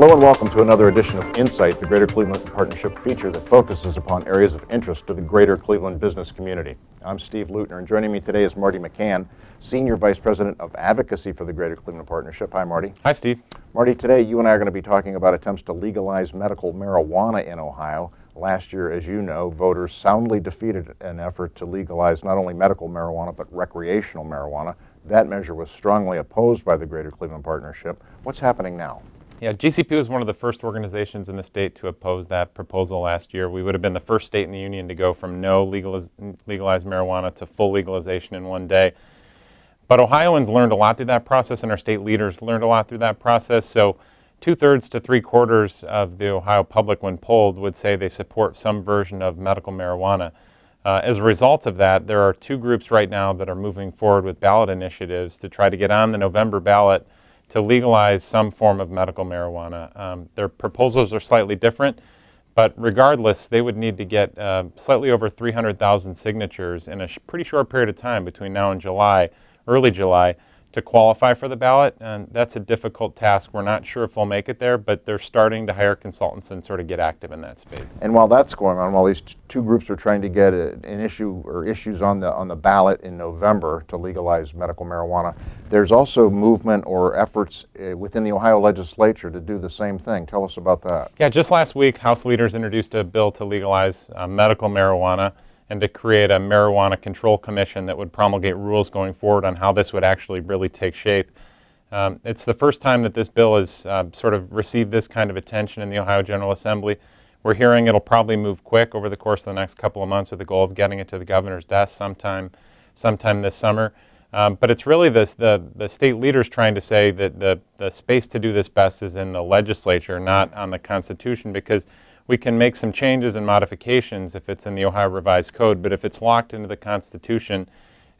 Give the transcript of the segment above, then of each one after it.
Hello and welcome to another edition of Insight, the Greater Cleveland Partnership feature that focuses upon areas of interest to the greater Cleveland business community. I'm Steve Leutner, and joining me today is Marty McCann, Senior Vice President of Advocacy for the Greater Cleveland Partnership. Hi, Marty. Hi, Steve. Marty, today you and I are going to be talking about attempts to legalize medical marijuana in Ohio. Last year, as you know, voters soundly defeated an effort to legalize not only medical marijuana, but recreational marijuana. That measure was strongly opposed by the Greater Cleveland Partnership. What's happening now? Yeah, GCP was one of the first organizations in the state to oppose that proposal last year. We would have been the first state in the union to go from no legalized marijuana to full legalization in one day. But Ohioans learned a lot through that process, and our state leaders learned a lot through that process. So 2/3 to 3/4 of the Ohio public, when polled, would say they support some version of medical marijuana. As a result of that, there are two groups right now that are moving forward with ballot initiatives to try to get on the November ballot to legalize some form of medical marijuana. Their proposals are slightly different, but regardless, they would need to get slightly over 300,000 signatures in a pretty short period of time between now and July, early July, to qualify for the ballot, and that's a difficult task. We're not sure if they'll make it there, but they're starting to hire consultants and sort of get active in that space. And while that's going on, while these two groups are trying to get an issue or issues on the ballot in November to legalize medical marijuana, there's also movement or efforts within the Ohio legislature to do the same thing. Tell us about that. Yeah, just last week, House leaders introduced a bill to legalize medical marijuana and to create a marijuana control commission that would promulgate rules going forward on how this would actually really take shape. It's the first time that this bill has sort of received this kind of attention in the Ohio General Assembly. We're hearing it'll probably move quick over the course of the next couple of months with the goal of getting it to the governor's desk sometime this summer. But it's really the state leaders trying to say that the space to do this best is in the legislature, not on the Constitution, because we can make some changes and modifications if it's in the Ohio Revised Code, but if it's locked into the Constitution,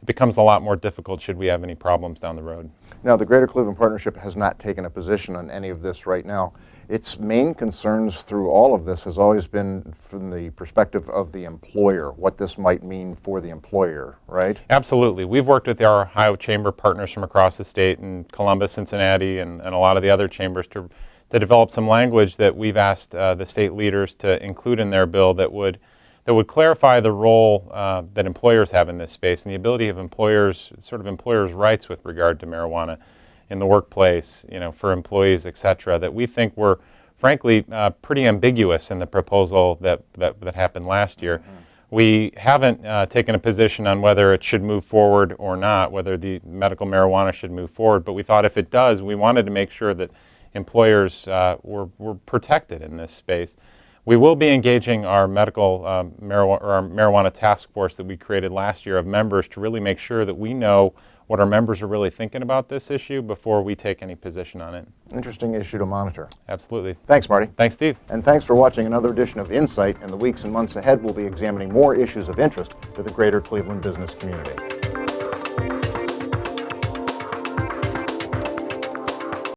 it becomes a lot more difficult should we have any problems down the road. Now, the Greater Cleveland Partnership has not taken a position on any of this right now. Its main concerns through all of this has always been from the perspective of the employer, what this might mean for the employer, right? Absolutely. We've worked with our Ohio Chamber partners from across the state in Columbus, Cincinnati, and a lot of the other chambers to develop some language that we've asked the state leaders to include in their bill that would clarify the role that employers have in this space and the ability of employers' rights with regard to marijuana in the workplace, for employees, et cetera, that we think were, frankly, pretty ambiguous in the proposal that happened last year. Mm-hmm. We haven't taken a position on whether it should move forward or not, whether the medical marijuana should move forward, but we thought if it does, we wanted to make sure that employers were protected in this space. We will be engaging our marijuana task force that we created last year of members to really make sure that we know what our members are really thinking about this issue before we take any position on it. Interesting issue to monitor. Absolutely. Thanks, Marty. Thanks, Steve. And thanks for watching another edition of Insight. In the weeks and months ahead, we'll be examining more issues of interest to the greater Cleveland business community.